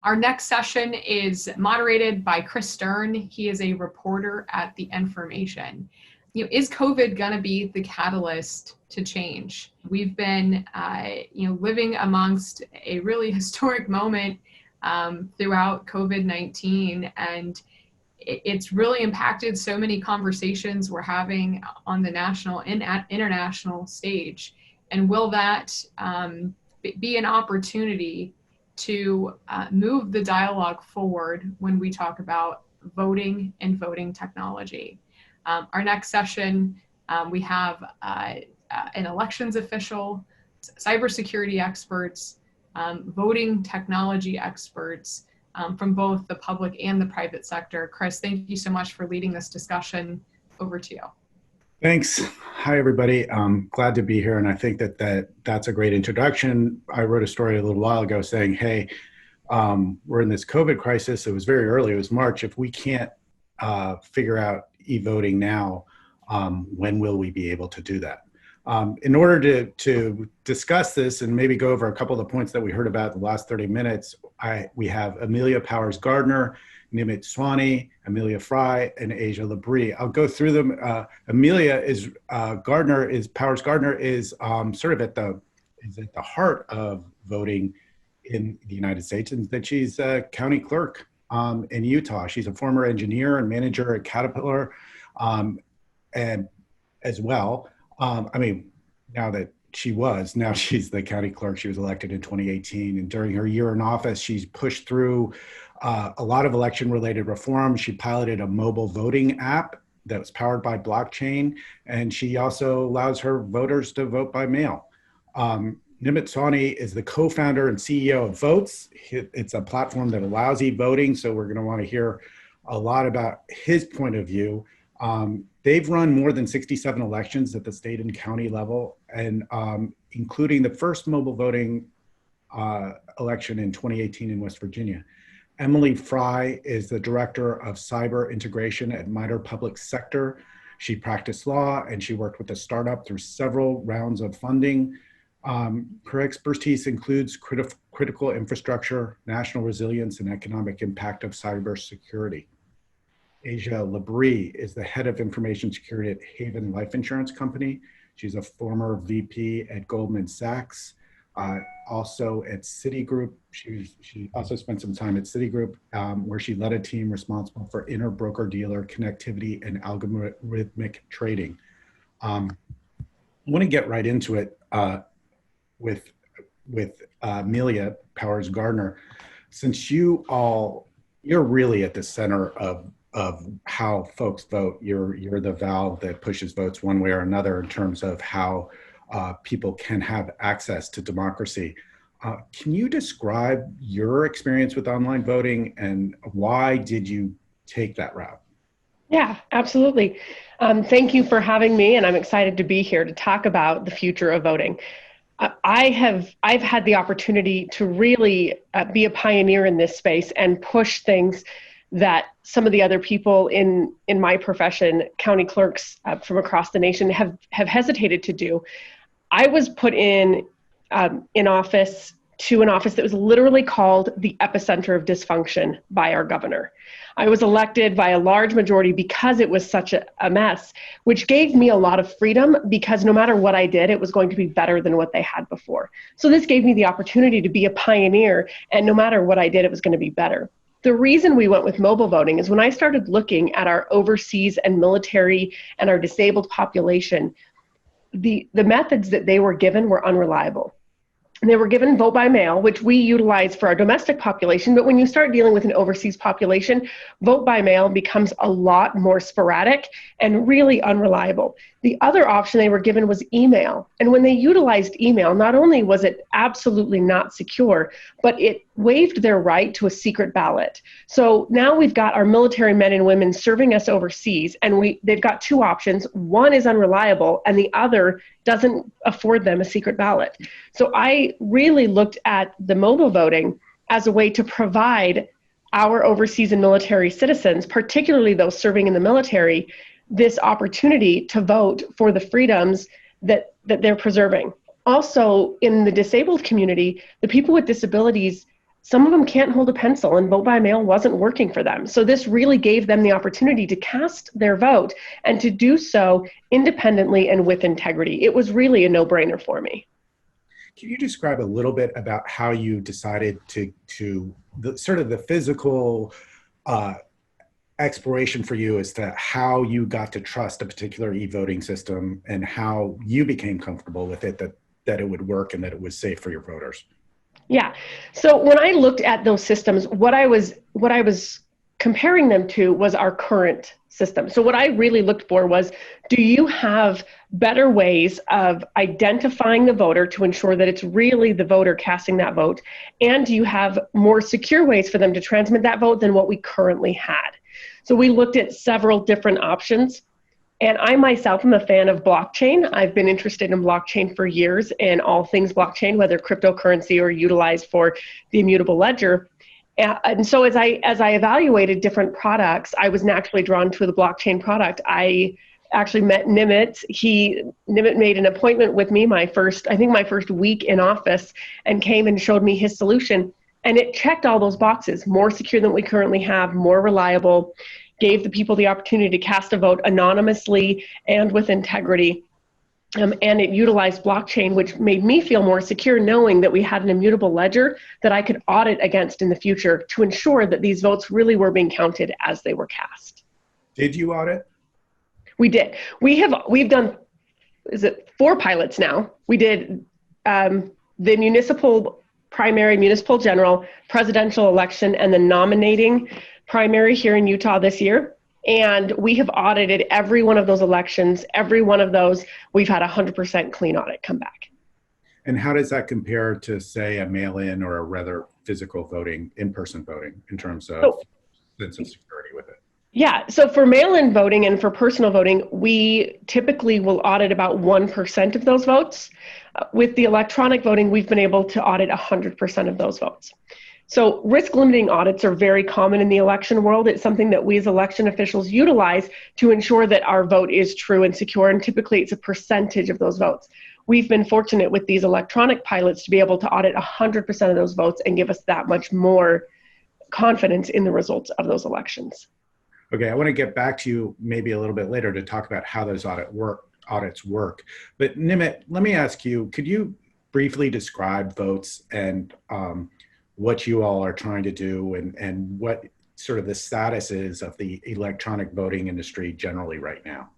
Our next session is moderated by Chris Stern. He is a reporter at The Information. Is COVID going to be the catalyst to change? We've been, living amongst a really historic moment throughout COVID-19, and it's really impacted so many conversations we're having on the national and international stage. And will that be an opportunity to move the dialogue forward when we talk about voting and voting technology? Our next session, we have an elections official, cybersecurity experts, voting technology experts from both the public and the private sector. Chris, thank you so much for leading this discussion. Over to you. Thanks. Hi, everybody. Glad to be here. And I think that's a great introduction. I wrote a story a little while ago saying, hey, we're in this COVID crisis. It was very early. It was March. If we can't figure out e-voting now, when will we be able to do that? In order to discuss this and maybe go over a couple of the points that we heard about the last 30 minutes, we have Amelia Powers Gardner, Nimit Sawhney, Amelia Frye, and Asia Labrie. I'll go through them. Powers Gardner is sort of at the heart of voting in the United States, and that she's a county clerk in Utah. She's a former engineer and manager at Caterpillar, and as well. Now she's the county clerk. She was elected in 2018. And during her year in office, she's pushed through a lot of election-related reforms. She piloted a mobile voting app that was powered by blockchain. And she also allows her voters to vote by mail. Nimit Sawhney is the co-founder and CEO of Votes. It's a platform that allows e-voting. So we're going to want to hear a lot about his point of view. They've run more than 67 elections at the state and county level, and including the first mobile voting election in 2018 in West Virginia. Emily Frye is the director of cyber integration at MITRE Public Sector. She practiced law and she worked with a startup through several rounds of funding. Her expertise includes critical infrastructure, national resilience, and economic impact of cybersecurity. Asia Labrie is the head of information security at Haven Life Insurance Company. She's a former VP at Goldman Sachs, also at Citigroup. She also spent some time at Citigroup, where she led a team responsible for inter-broker-dealer connectivity and algorithmic trading. I want to get right into it with Amelia Powers Gardner. Since you're really at the center of how folks vote. You're the valve that pushes votes one way or another in terms of how people can have access to democracy. Can you describe your experience with online voting and why did you take that route? Yeah, absolutely. Thank you for having me, and I'm excited to be here to talk about the future of voting. I've had the opportunity to really be a pioneer in this space and push things that some of the other people in my profession, county clerks from across the nation, have hesitated to do. I was put in office to an office that was literally called the epicenter of dysfunction by our governor. I was elected by a large majority because it was such a mess, which gave me a lot of freedom because no matter what I did, it was going to be better than what they had before. So this gave me the opportunity to be a pioneer, and no matter what I did, it was going to be better. The reason we went with mobile voting is when I started looking at our overseas and military and our disabled population, the methods that they were given were unreliable. They were given vote by mail, which we utilize for our domestic population. But when you start dealing with an overseas population, vote by mail becomes a lot more sporadic and really unreliable. The other option they were given was email. And when they utilized email, not only was it absolutely not secure, but it waived their right to a secret ballot. So now we've got our military men and women serving us overseas, and they've got two options. One is unreliable, and the other doesn't afford them a secret ballot. So I really looked at the mobile voting as a way to provide our overseas and military citizens, particularly those serving in the military, this opportunity to vote for the freedoms that they're preserving. Also, in the disabled community, the people with disabilities some of them can't hold a pencil, and vote by mail wasn't working for them. So this really gave them the opportunity to cast their vote and to do so independently and with integrity. It was really a no-brainer for me. Can you describe a little bit about how you decided to sort of the physical exploration for you as to how you got to trust a particular e-voting system and how you became comfortable with it, that it would work and that it was safe for your voters? Yeah. So when I looked at those systems, what I was comparing them to was our current system. So what I really looked for was, do you have better ways of identifying the voter to ensure that it's really the voter casting that vote? And do you have more secure ways for them to transmit that vote than what we currently had? So we looked at several different options. And I myself am a fan of blockchain. I've been interested in blockchain for years and all things blockchain, whether cryptocurrency or utilized for the immutable ledger. And so as I evaluated different products, I was naturally drawn to the blockchain product. I actually met Nimit. Nimit made an appointment with me my first week in office, and came and showed me his solution. And it checked all those boxes: more secure than we currently have, more reliable, gave the people the opportunity to cast a vote anonymously and with integrity. And it utilized blockchain, which made me feel more secure knowing that we had an immutable ledger that I could audit against in the future to ensure that these votes really were being counted as they were cast. Did you audit? We did. We've done, 4 pilots now? We did the municipal primary, municipal general, presidential election, and the nominating primary here in Utah this year. And we have audited every one of those elections. Every one of those, we've had 100% clean audit come back. And how does that compare to, say, a mail-in or a rather physical voting, in-person voting, in terms of sense of security with it? Yeah, so for mail-in voting and for personal voting, we typically will audit about 1% of those votes. With the electronic voting, we've been able to audit 100% of those votes. So risk limiting audits are very common in the election world. It's something that we as election officials utilize to ensure that our vote is true and secure, and typically it's a percentage of those votes. We've been fortunate with these electronic pilots to be able to audit 100% of those votes and give us that much more confidence in the results of those elections. Okay, I want to get back to you maybe a little bit later to talk about how those audits work. But Nimit, let me ask you, could you briefly describe votes and what you all are trying to do and what sort of the status is of the electronic voting industry generally right now?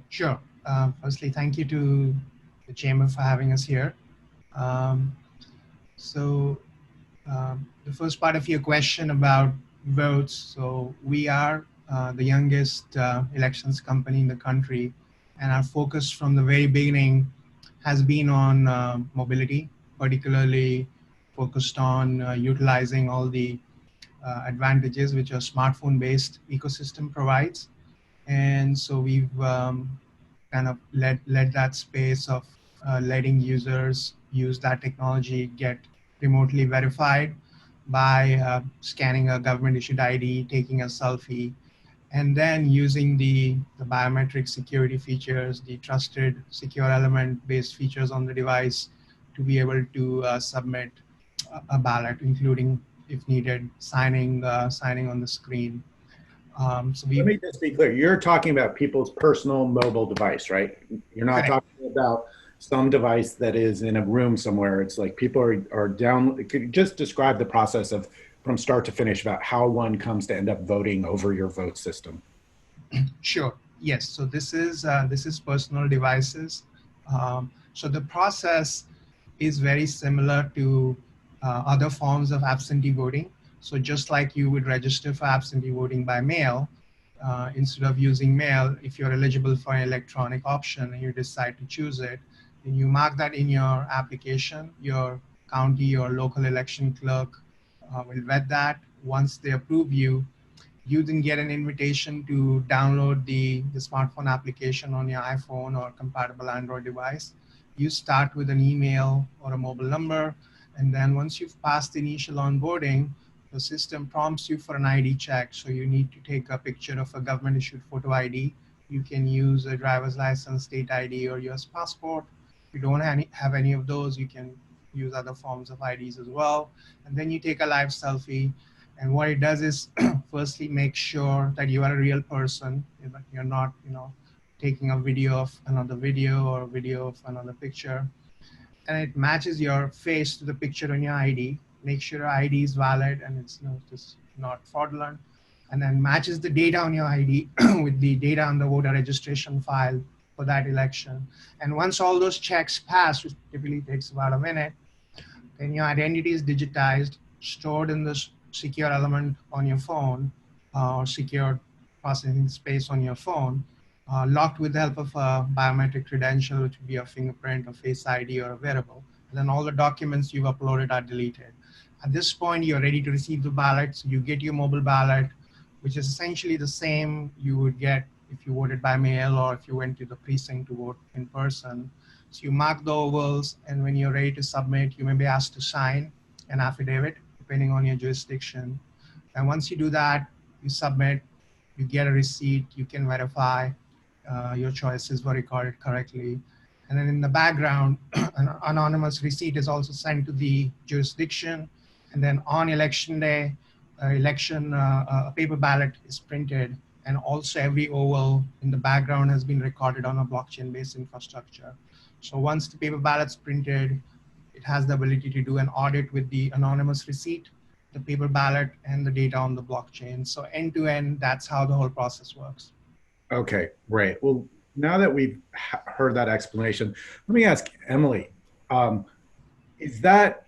Sure. Firstly, thank you to the Chamber for having us here. The first part of your question about votes. So we are the youngest elections company in the country, and our focus from the very beginning has been on mobility, particularly focused on utilizing all the advantages which a smartphone-based ecosystem provides. And so we've kind of led that space of letting users use that technology, get remotely verified by scanning a government-issued ID, taking a selfie, and then using the biometric security features, the trusted secure element-based features on the device to be able to submit a ballot, including, if needed, signing on the screen. Let me just be clear. You're talking about people's personal mobile device, right? You're not talking about some device that is in a room somewhere. It's like people are down. Could you just describe the process of from start to finish about how one comes to end up voting over your vote system? Sure. Yes. So this is personal devices. So the process is very similar to other forms of absentee voting. So just like you would register for absentee voting by mail, instead of using mail, if you're eligible for an electronic option and you decide to choose it, then you mark that in your application. Your county or local election clerk will vet that. Once they approve you, you then get an invitation to download the smartphone application on your iPhone or compatible Android device. You start with an email or a mobile number, and then once you've passed the initial onboarding, the system prompts you for an ID check. So you need to take a picture of a government-issued photo ID. You can use a driver's license, state ID, or US passport. If you don't have any of those, you can use other forms of IDs as well. And then you take a live selfie. And what it does is firstly make sure that you are a real person. You're not, taking a video of another video or a video of another picture. And it matches your face to the picture on your ID. Make sure your ID is valid and it's just not fraudulent. And then matches the data on your ID with the data on the voter registration file for that election. And once all those checks pass, which typically takes about a minute, then your identity is digitized, stored in this secure element on your phone, or secure processing space on your phone, locked with the help of a biometric credential, which would be a fingerprint, a face ID, or a wearable. And then all the documents you've uploaded are deleted. At this point, you're ready to receive the ballot. So you get your mobile ballot, which is essentially the same you would get if you voted by mail or if you went to the precinct to vote in person. So you mark the ovals, and when you're ready to submit, you may be asked to sign an affidavit, depending on your jurisdiction. And once you do that, you submit, you get a receipt, you can verify your choices were recorded correctly. And then in the background, an anonymous receipt is also sent to the jurisdiction. And then on election day, a paper ballot is printed, and also every oval in the background has been recorded on a blockchain-based infrastructure. So once the paper ballot's printed, it has the ability to do an audit with the anonymous receipt, the paper ballot, and the data on the blockchain. So end to end, that's how the whole process works. Okay, great. Well, now that we've heard that explanation, let me ask Emily, is that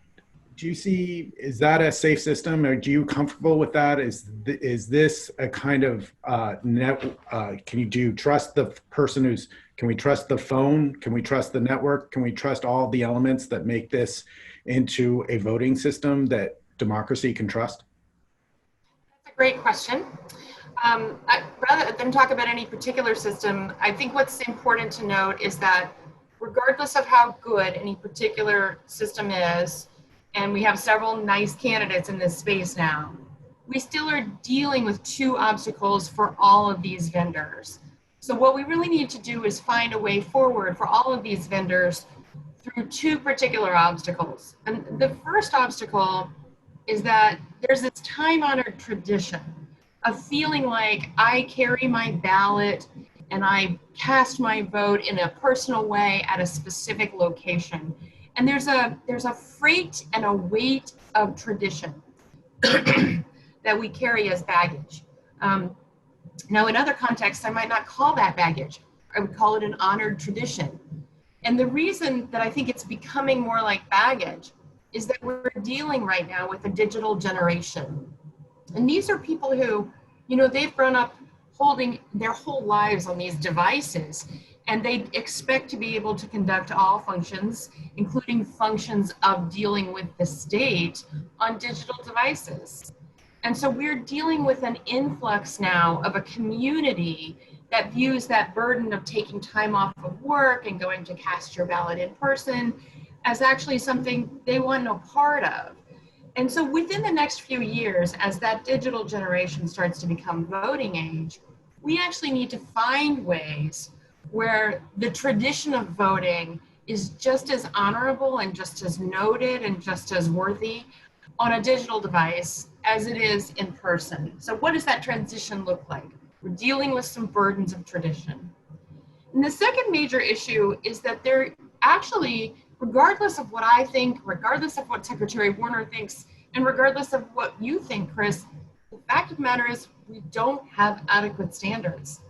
a safe system? Or do you comfortable with that? Is this a kind of do you trust the person can we trust the phone? Can we trust the network? Can we trust all the elements that make this into a voting system that democracy can trust? That's a great question. Rather than talk about any particular system, I think what's important to note is that regardless of how good any particular system is, and we have several nice candidates in this space now, we still are dealing with two obstacles for all of these vendors. So what we really need to do is find a way forward for all of these vendors through two particular obstacles. And the first obstacle is that there's this time-honored tradition of feeling like I carry my ballot and I cast my vote in a personal way at a specific location. And there's a freight and a weight of tradition that we carry as baggage. Now, in other contexts, I might not call that baggage. I would call it an honored tradition. And the reason that I think it's becoming more like baggage is that we're dealing right now with a digital generation. And these are people who, they've grown up holding their whole lives on these devices, and they expect to be able to conduct all functions, including functions of dealing with the state, on digital devices. And so we're dealing with an influx now of a community that views that burden of taking time off of work and going to cast your ballot in person as actually something they want no part of. And so within the next few years, as that digital generation starts to become voting age, we actually need to find ways where the tradition of voting is just as honorable and just as noted and just as worthy on a digital device as it is in person. So what does that transition look like? We're dealing with some burdens of tradition. And the second major issue is that there actually, regardless of what I think, regardless of what Secretary Warner thinks, and regardless of what you think, Chris, the fact of the matter is we don't have adequate standards.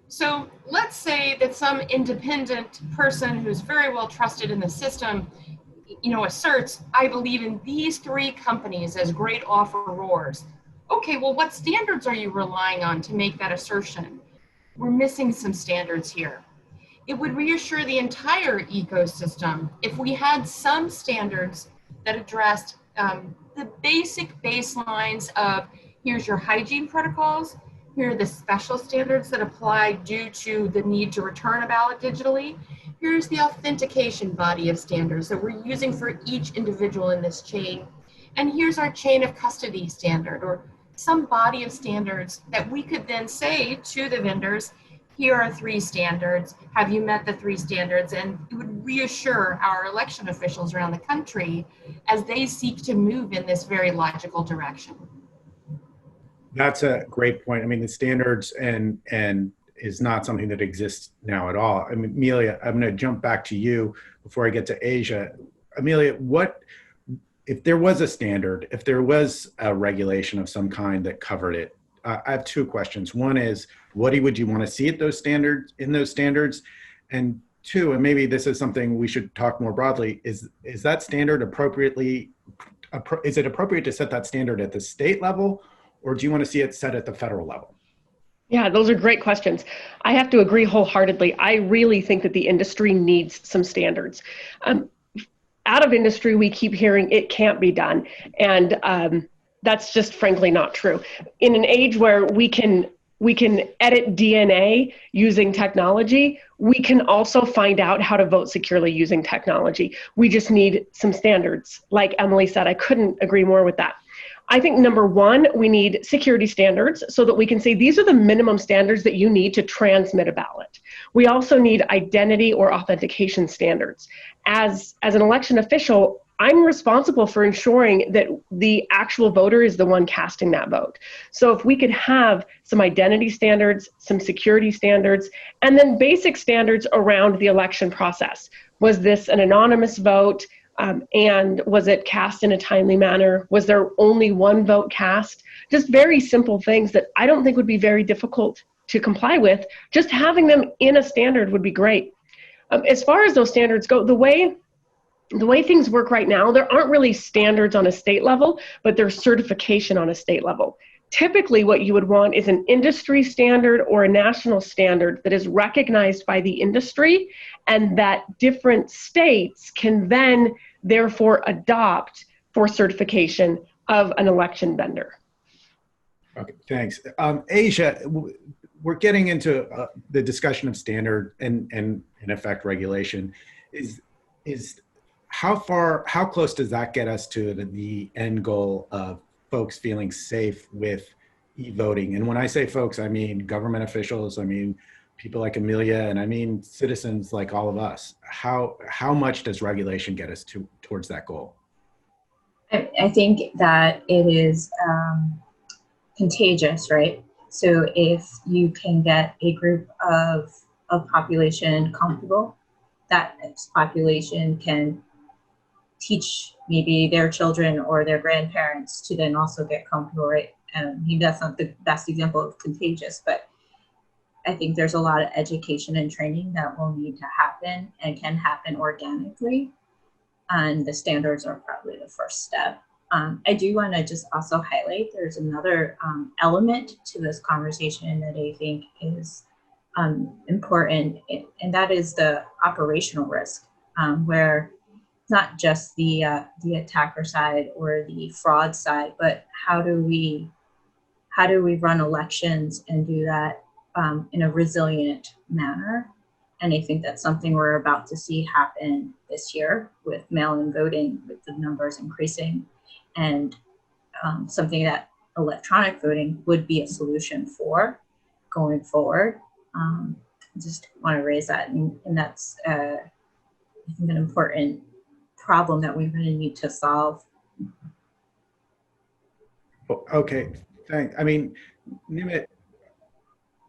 So let's say that some independent person who's very well trusted in the system, asserts, I believe in these three companies as great offerors. Okay, well, what standards are you relying on to make that assertion? We're missing some standards here. It would reassure the entire ecosystem if we had some standards that addressed the basic baselines of here's your hygiene protocols, here are the special standards that apply due to the need to return a ballot digitally, here's the authentication body of standards that we're using for each individual in this chain, and here's our chain of custody standard, or some body of standards that we could then say to the vendors, here are 3 standards. Have you met the 3 standards? And it would reassure our election officials around the country as they seek to move in this very logical direction. That's a great point. I mean, the standards and is not something that exists now at all. I mean, Amelia, I'm going to jump back to you before I get to Asia. Amelia, what if there was a standard, if there was a regulation of some kind that covered it? I have 2 questions. One is, what would you want to see at those standards, in those standards? And 2, and maybe this is something we should talk more broadly, is that standard is it appropriate to set that standard at the state level, or do you want to see it set at the federal level? Yeah, those are great questions. I have to agree wholeheartedly. I really think that the industry needs some standards. Out of industry, we keep hearing it can't be done. And that's just frankly not true. In an age where we can edit DNA using technology, we can also find out how to vote securely using technology. We just need some standards. Like Emily said, I couldn't agree more with that. I think number 1, we need security standards so that we can say these are the minimum standards that you need to transmit a ballot. We also need identity or authentication standards. As an election official, I'm responsible for ensuring that the actual voter is the one casting that vote. So if we could have some identity standards, some security standards, and then basic standards around the election process. Was this an anonymous vote? And was it cast in a timely manner? Was there only one vote cast? Just very simple things that I don't think would be very difficult to comply with. Just having them in a standard would be great. As far as those standards go, the way things work right now, there aren't really standards on a state level, but there's certification on a state level. Typically, what you would want is an industry standard or a national standard that is recognized by the industry and that different states can then therefore adopt for certification of an election vendor. Okay, thanks. Asia, we're getting into the discussion of standard and in effect regulation. Is how close does that get us to the end goal of folks feeling safe with e-voting? And when I say folks, I mean government officials, I mean people like Amelia, and I mean citizens like all of us. How much does regulation get us towards that goal? I think that it is contagious, right? So if you can get a group of population comfortable, that population can teach maybe their children or their grandparents to then also get comfortable, right? And maybe that's not the best example of contagious, but I think there's a lot of education and training that will need to happen and can happen organically. And the standards are probably the first step. I do want to just also highlight there's another element to this conversation that I think is important, and that is the operational risk, where it's not just the attacker side or the fraud side, but how do we run elections and do that in a resilient manner? And I think that's something we're about to see happen this year with mail-in voting, with the numbers increasing, and something that electronic voting would be a solution for going forward. Just want to raise that, and that's I think an important problem that we're going to need to solve. Okay, thanks. I mean, Nimit,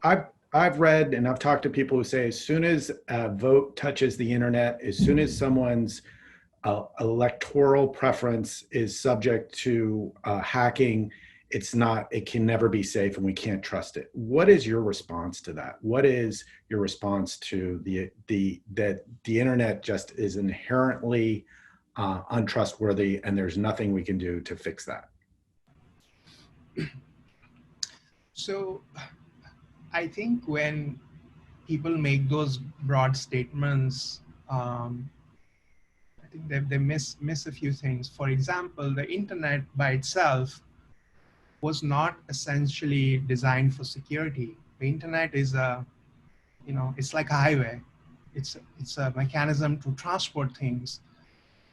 I've read and I've talked to people who say as soon as a vote touches the internet, as soon as someone's electoral preference is subject to hacking, it can never be safe and we can't trust it. What is your response to that? What is your response to that the internet just is inherently untrustworthy and there's nothing we can do to fix that? So I think when people make those broad statements, I think they miss a few things. For example, the internet by itself was not essentially designed for security. The internet is it's like a highway. It's a mechanism to transport things.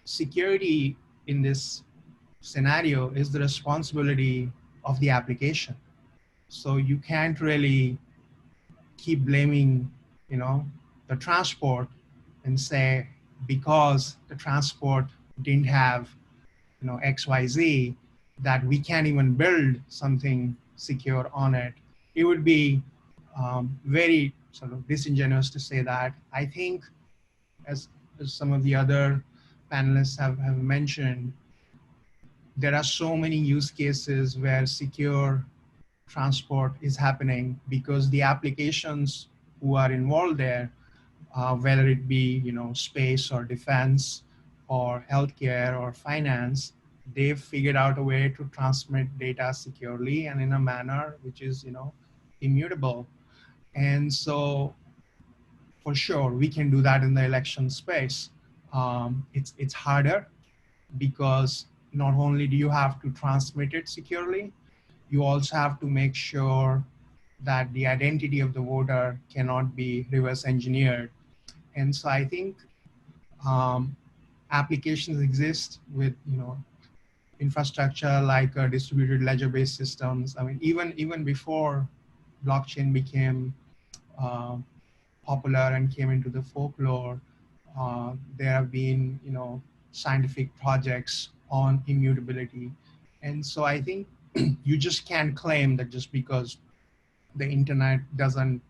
Security in this scenario is the responsibility of the application. So you can't really keep blaming, the transport and say, because the transport didn't have, XYZ, that we can't even build something secure on it. It would be very sort of disingenuous to say that. I think, as some of the other panelists have mentioned, there are so many use cases where secure transport is happening because the applications who are involved there, whether it be space or defense or healthcare or finance, they've figured out a way to transmit data securely and in a manner which is immutable. And so for sure we can do that in the election space. It's harder because not only do you have to transmit it securely, you also have to make sure that the identity of the voter cannot be reverse engineered. And so I think applications exist with infrastructure like distributed ledger-based systems. I mean, even before blockchain became popular and came into the folklore, there have been scientific projects on immutability. And so I think you just can't claim that just because the internet doesn't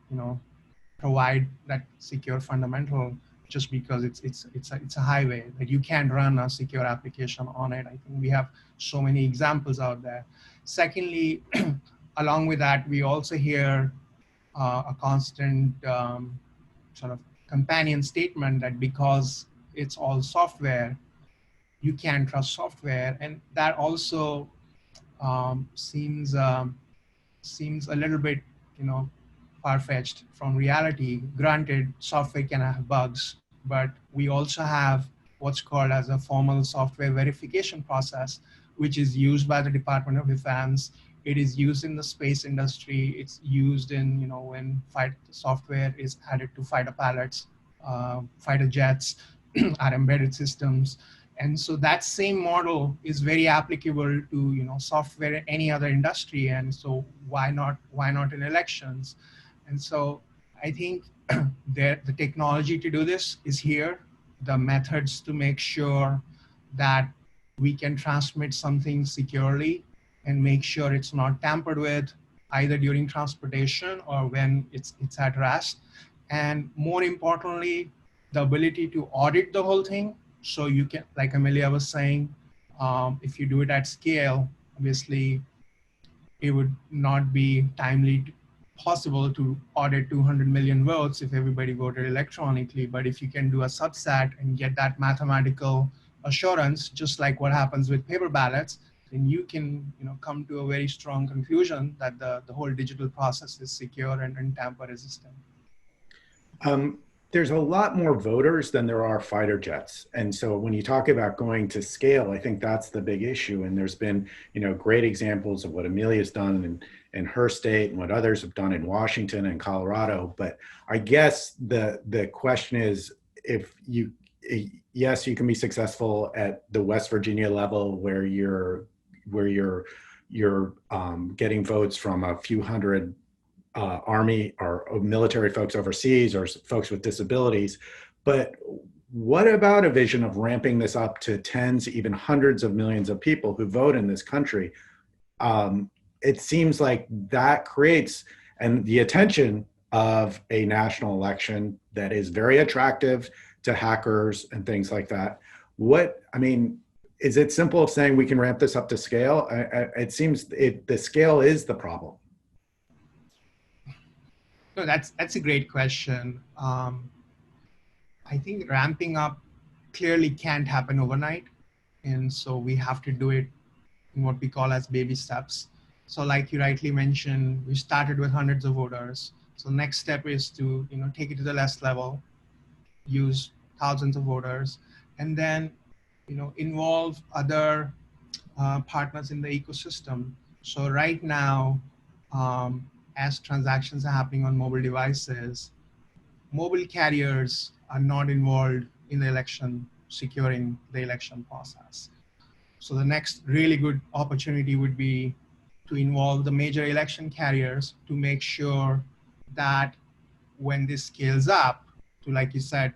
provide that secure fundamental, just because it's a highway, that you can't run a secure application on it. I think we have so many examples out there. Secondly, along with that, we also hear a constant sort of companion statement that because it's all software, you can't trust software. And that also seems a little bit, far-fetched from reality. Granted, software can have bugs, but we also have what's called as a formal software verification process, which is used by the Department of Defense. It is used in the space industry. It's used in, when software is added to fighter pilots, fighter jets, our embedded systems. And so that same model is very applicable to, software in any other industry. And so why not in elections? And so I think the technology to do this is here. The methods to make sure that we can transmit something securely and make sure it's not tampered with either during transportation or when it's at rest. And more importantly, the ability to audit the whole thing. So you can, like Amelia was saying, if you do it at scale, obviously it would not be timely possible to audit 200 million votes if everybody voted electronically. But if you can do a subset and get that mathematical assurance, just like what happens with paper ballots, then you can come to a very strong conclusion that the whole digital process is secure and tamper resistant. There's a lot more voters than there are fighter jets. And so when you talk about going to scale, I think that's the big issue. And there's been, great examples of what Amelia's done in her state and what others have done in Washington and Colorado. But I guess the question is, yes, you can be successful at the West Virginia level where you're getting votes from a few hundred Army or military folks overseas or folks with disabilities. But what about a vision of ramping this up to tens, even hundreds of millions of people who vote in this country? It seems like that creates the attention of a national election that is very attractive to hackers and things like that. Is it simple of saying we can ramp this up to scale? It seems the scale is the problem. No, that's a great question. I think ramping up clearly can't happen overnight. And so we have to do it in what we call as baby steps. So like you rightly mentioned, we started with hundreds of voters. So the next step is to take it to the next level, use thousands of voters, and then involve other partners in the ecosystem. So right now, as transactions are happening on mobile devices, mobile carriers are not involved in the election, securing the election process. So the next really good opportunity would be to involve the major election carriers to make sure that when this scales up to, like you said,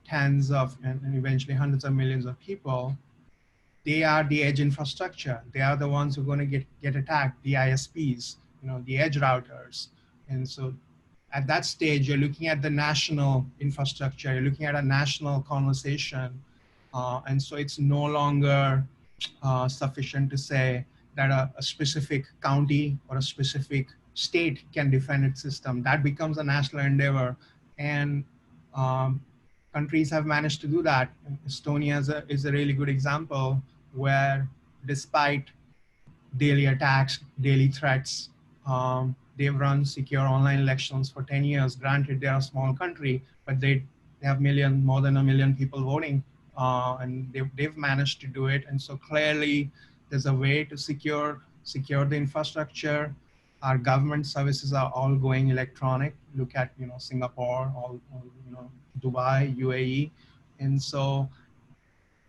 tens of and eventually hundreds of millions of people, they are the edge infrastructure. They are the ones who are going to get attacked, the ISPs, the edge routers. And so at that stage, you're looking at the national infrastructure, you're looking at a national conversation. And so it's no longer sufficient to say that a specific county or a specific state can defend its system. That becomes a national endeavor. And countries have managed to do that. Estonia is a really good example where despite daily attacks, daily threats, they've run secure online elections for 10 years. Granted, they're a small country, but they have more than 1 million people voting, and they've managed to do it. And so clearly there's a way to secure the infrastructure. Our government services are all going electronic. Look at, Singapore, Dubai, UAE. And so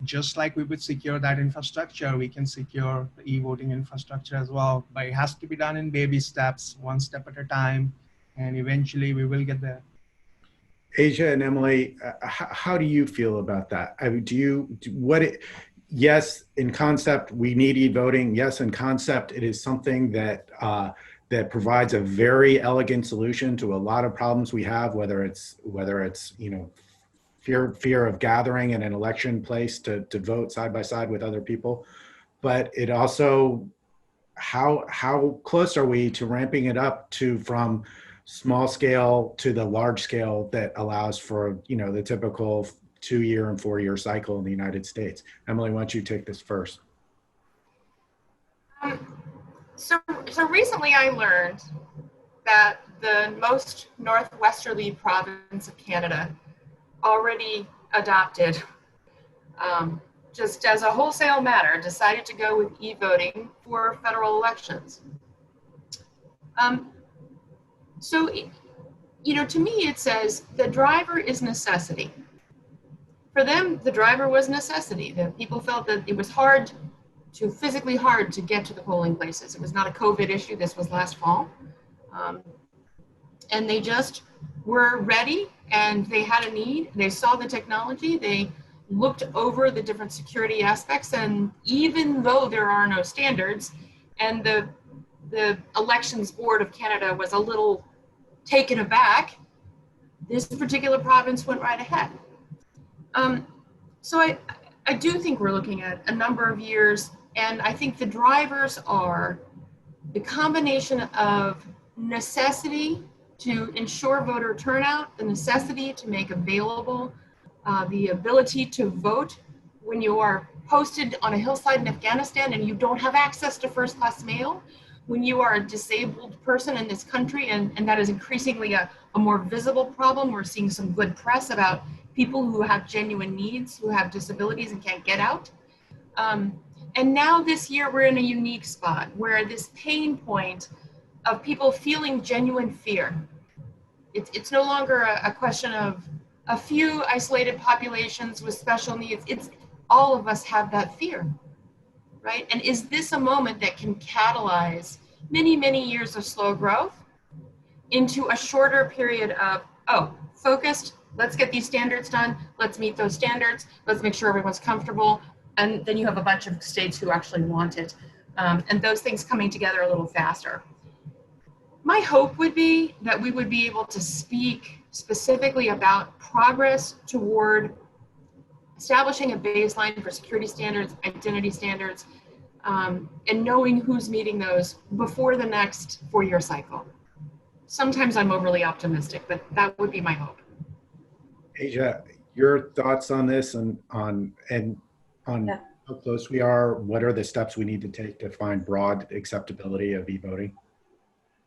just like we would secure that infrastructure, we can secure the e-voting infrastructure as well. But it has to be done in baby steps, one step at a time, and eventually we will get there. Asia and Emily, how do you feel about that? I mean, yes, in concept, we need e-voting. Yes, in concept, it is something that that provides a very elegant solution to a lot of problems we have, whether it's fear of gathering in an election place to vote side by side with other people. But it also, how close are we to ramping it up from small scale to the large scale that allows for, the typical 2-year and 4-year cycle in the United States? Emily, why don't you take this first? So recently I learned that the most northwesterly province of Canada already adopted, just as a wholesale matter, decided to go with e-voting for federal elections. So, to me, it says the driver is necessity. For them, the driver was necessity. The people felt that it was physically hard to get to the polling places. It was not a COVID issue. This was last fall. And they just were ready, and they had a need. They saw the technology. They looked over the different security aspects. And even though there are no standards, and the Elections Board of Canada was a little taken aback, this particular province went right ahead. So I do think we're looking at a number of years, and I think the drivers are the combination of necessity to ensure voter turnout, the necessity to make available the ability to vote when you are posted on a hillside in Afghanistan and you don't have access to first-class mail, when you are a disabled person in this country, and that is increasingly a more visible problem. We're seeing some good press about people who have genuine needs, who have disabilities and can't get out. And now this year we're in a unique spot where this pain point of people feeling genuine fear. It's no longer a question of a few isolated populations with special needs. It's all of us have that fear, right? And is this a moment that can catalyze many, many years of slow growth into a shorter period of, focused, let's get these standards done, let's meet those standards, let's make sure everyone's comfortable, and then you have a bunch of states who actually want it, and those things coming together a little faster. My hope would be that we would be able to speak specifically about progress toward establishing a baseline for security standards, identity standards, and knowing who's meeting those before the next 4-year cycle. Sometimes I'm overly optimistic, but that would be my hope. Asia, your thoughts on this and on how close we are? What are the steps we need to take to find broad acceptability of e-voting?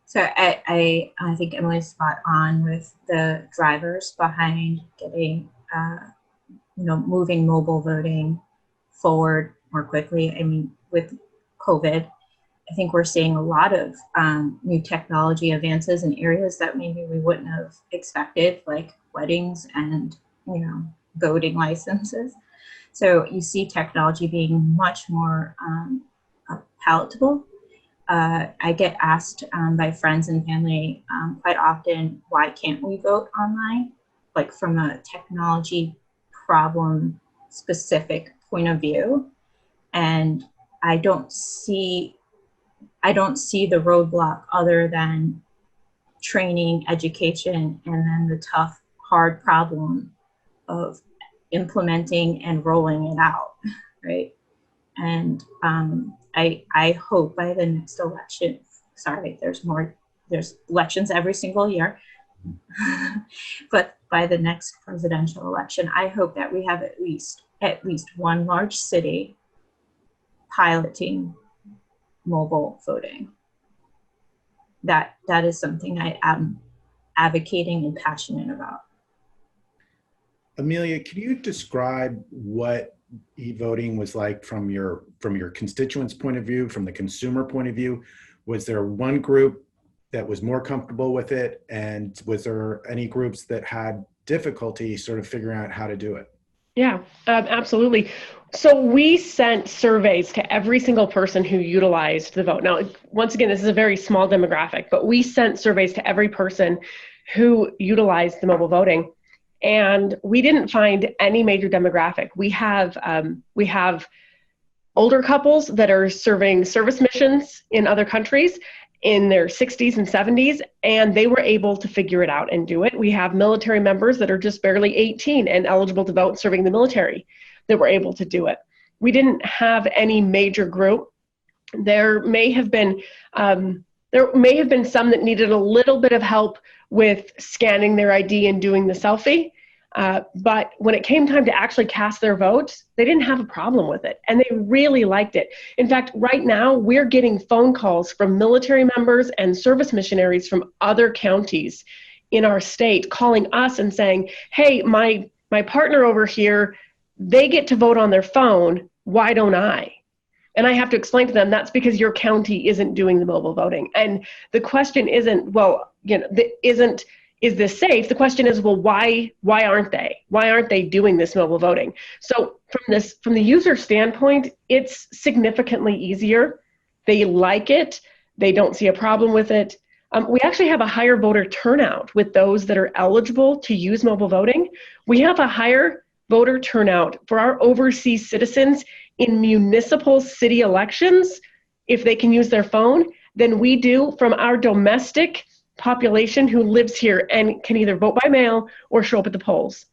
So I think Emily's spot on with the drivers behind getting, moving mobile voting forward more quickly. I mean, with COVID, I think we're seeing a lot of new technology advances in areas that maybe we wouldn't have expected, like weddings and, voting licenses. So you see technology being much more palatable. I get asked by friends and family quite often, why can't we vote online? Like from a technology problem specific point of view. And I don't see the roadblock other than training, education, and then the tough, hard problem of implementing and rolling it out, right? And I hope by the next election, sorry, there's elections every single year, but by the next presidential election, I hope that we have at least one large city piloting mobile voting. That is something I am advocating and passionate about. Amelia, can you describe what e-voting was like from your constituents' point of view, from the consumer point of view? Was there one group that was more comfortable with it, and was there any groups that had difficulty sort of figuring out how to do it? Yeah, absolutely. So we sent surveys to every single person who utilized the vote. Now, once again, this is a very small demographic, but we sent surveys to every person who utilized the mobile voting, and we didn't find any major demographic. We have older couples that are serving service missions in other countries in their 60s and 70s, and they were able to figure it out and do it. We have military members that are just barely 18 and eligible to vote serving the military that were able to do it. We didn't have any major group. There may have been some that needed a little bit of help with scanning their ID and doing the selfie. But when it came time to actually cast their vote, they didn't have a problem with it, and they really liked it. In fact, right now, we're getting phone calls from military members and service missionaries from other counties in our state calling us and saying, hey, my partner over here, they get to vote on their phone. Why don't I? And I have to explain to them, that's because your county isn't doing the mobile voting. And the question isn't, well, is this safe? The question is, well, why aren't they? Why aren't they doing this mobile voting? So from the user standpoint, it's significantly easier. They like it. They don't see a problem with it. We actually have a higher voter turnout with those that are eligible to use mobile voting. We have a higher voter turnout for our overseas citizens in municipal city elections, if they can use their phone, than we do from our domestic population who lives here and can either vote by mail or show up at the polls.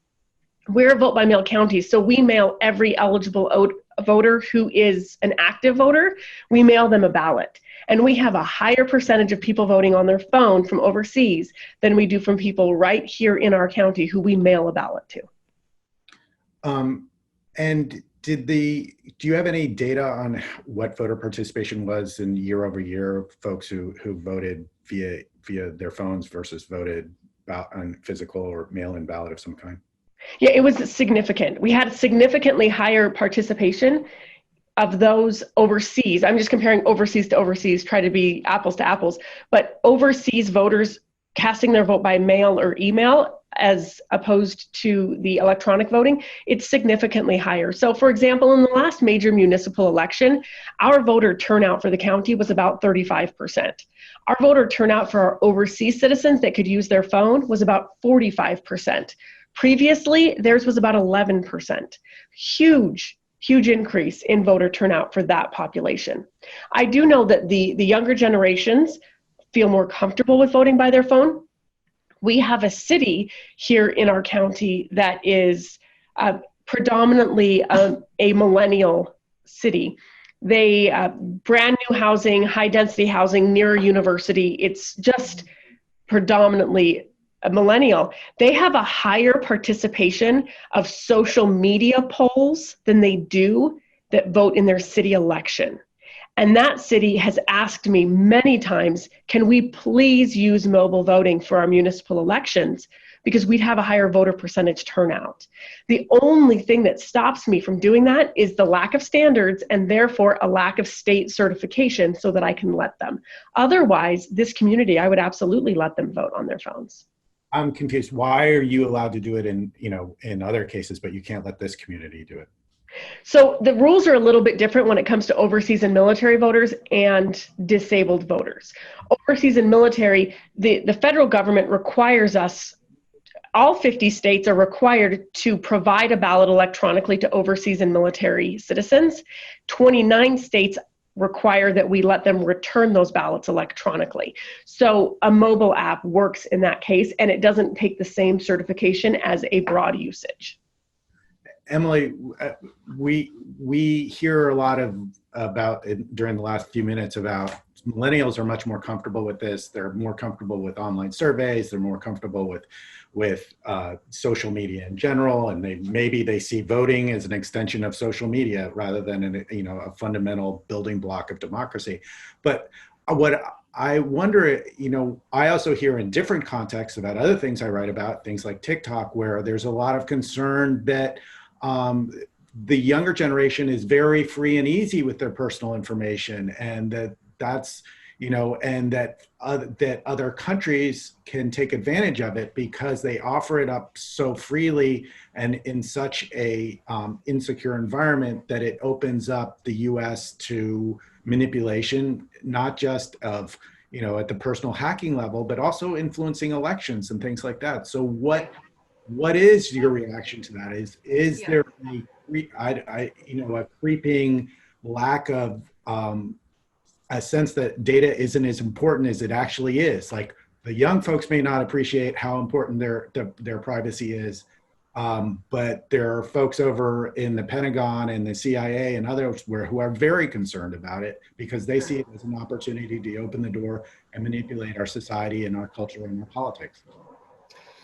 We're a vote by mail county, so we mail every eligible voter who is an active voter, we mail them a ballot. And we have a higher percentage of people voting on their phone from overseas than we do from people right here in our county who we mail a ballot to. And do you have any data on what voter participation was in year over year, folks who voted via their phones versus voted on physical or mail-in ballot of some kind? Yeah, it was significant. We had significantly higher participation of those overseas. I'm just comparing overseas to overseas, try to be apples to apples, but overseas voters casting their vote by mail or email as opposed to the electronic voting, it's significantly higher. So for example, in the last major municipal election, our voter turnout for the county was about 35%. Our voter turnout for our overseas citizens that could use their phone was about 45%. Previously, theirs was about 11%. Huge increase in voter turnout for that population. I do know that the younger generations feel more comfortable with voting by their phone. We have a city here in our county that is predominantly a millennial city. They brand new housing, high density housing near a university. It's just predominantly a millennial. They have a higher participation of social media polls than they do that vote in their city election. And that city has asked me many times, can we please use mobile voting for our municipal elections? Because we'd have a higher voter percentage turnout. The only thing that stops me from doing that is the lack of standards and therefore a lack of state certification so that I can let them. Otherwise, this community, I would absolutely let them vote on their phones. I'm confused. Why are you allowed to do it in other cases, but you can't let this community do it? So the rules are a little bit different when it comes to overseas and military voters and disabled voters. Overseas and military, the federal government requires us, all 50 states are required to provide a ballot electronically to overseas and military citizens. 29 states require that we let them return those ballots electronically. So a mobile app works in that case, and it doesn't take the same certification as a broad usage. Emily, we hear a lot about during the last few minutes about millennials are much more comfortable with this. They're more comfortable with online surveys. They're more comfortable with social media in general, and maybe they see voting as an extension of social media rather than a fundamental building block of democracy. But what I wonder, I also hear in different contexts about other things I write about, things like TikTok, where there's a lot of concern that the younger generation is very free and easy with their personal information, and that's and that other countries can take advantage of it because they offer it up so freely and in such a insecure environment that it opens up the U.S. to manipulation, not just of at the personal hacking level, but also influencing elections and things like that. So what is your reaction to that? Is there a creeping lack of a sense that data isn't as important as it actually is? Like, the young folks may not appreciate how important their privacy is, but there are folks over in the Pentagon and the CIA and others who are very concerned about it because they see it as an opportunity to open the door and manipulate our society and our culture and our politics.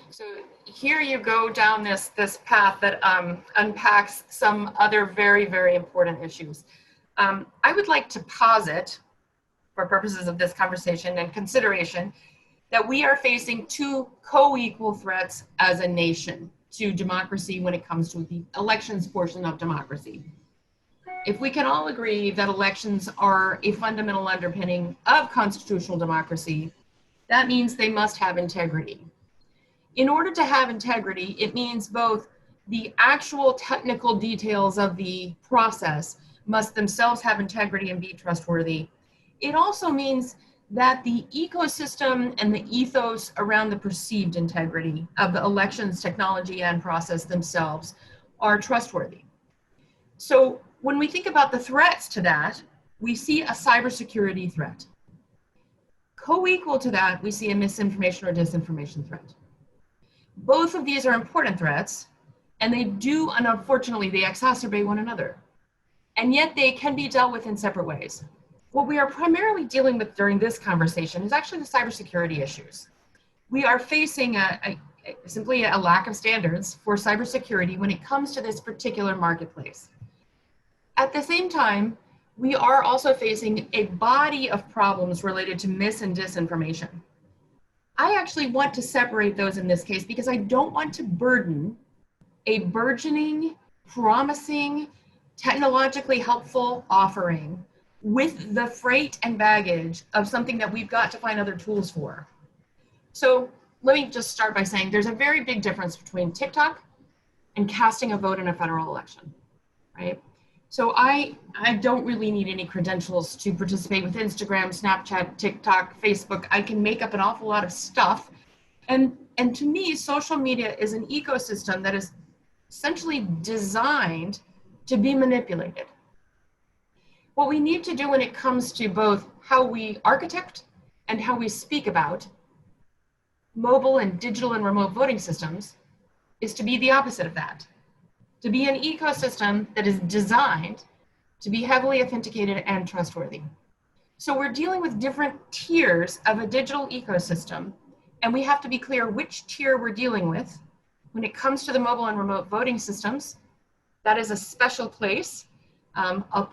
So here you go down this path that unpacks some other very, very important issues. I would like to posit, for purposes of this conversation and consideration, that we are facing two co-equal threats as a nation to democracy when it comes to the elections portion of democracy. If we can all agree that elections are a fundamental underpinning of constitutional democracy, that means they must have integrity. In order to have integrity, it means both the actual technical details of the process must themselves have integrity and be trustworthy. It also means that the ecosystem and the ethos around the perceived integrity of the elections technology and process themselves are trustworthy. So when we think about the threats to that, we see a cybersecurity threat. Co-equal to that, we see a misinformation or disinformation threat. Both of these are important threats, and they do, and unfortunately, they exacerbate one another. And yet they can be dealt with in separate ways. What we are primarily dealing with during this conversation is actually the cybersecurity issues. We are facing simply a lack of standards for cybersecurity when it comes to this particular marketplace. At the same time, we are also facing a body of problems related to mis and disinformation. I actually want to separate those in this case because I don't want to burden a burgeoning, promising, technologically helpful offering with the freight and baggage of something that we've got to find other tools for. So let me just start by saying there's a very big difference between TikTok and casting a vote in a federal election, right? So I don't really need any credentials to participate with Instagram, Snapchat, TikTok, Facebook. I can make up an awful lot of stuff. And to me, social media is an ecosystem that is essentially designed to be manipulated. What we need to do when it comes to both how we architect and how we speak about mobile and digital and remote voting systems is to be the opposite of that. To be an ecosystem that is designed to be heavily authenticated and trustworthy. So we're dealing with different tiers of a digital ecosystem, and we have to be clear which tier we're dealing with. When it comes to the mobile and remote voting systems, that is a special place,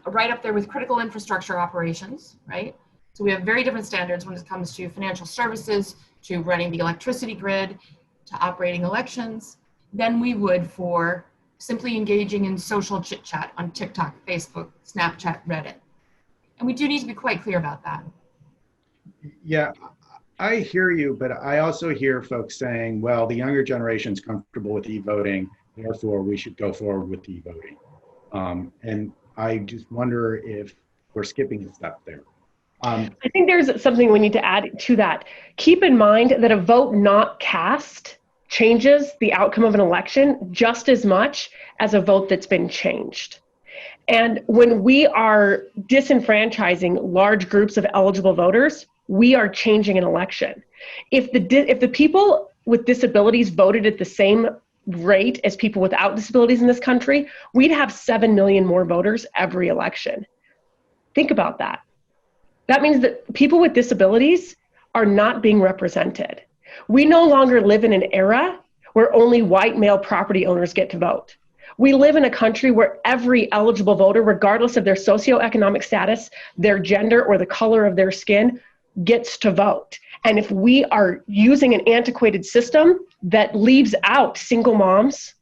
right up there with critical infrastructure operations, right? So we have very different standards when it comes to financial services, to running the electricity grid, to operating elections, than we would for simply engaging in social chit chat on TikTok, Facebook, Snapchat, Reddit. And we do need to be quite clear about that. Yeah, I hear you, but I also hear folks saying, well, the younger generation's comfortable with e-voting, therefore we should go forward with e-voting. And I just wonder if we're skipping a step there. I think there's something we need to add to that. Keep in mind that a vote not cast changes the outcome of an election just as much as a vote that's been changed. And when we are disenfranchising large groups of eligible voters, we are changing an election. If the people with disabilities voted at the same rate as people without disabilities in this country, we'd have 7 million more voters every election. Think about that. That means that people with disabilities are not being represented. We no longer live in an era where only white male property owners get to vote. We live in a country where every eligible voter, regardless of their socioeconomic status, their gender, or the color of their skin, gets to vote. And if we are using an antiquated system that leaves out single moms,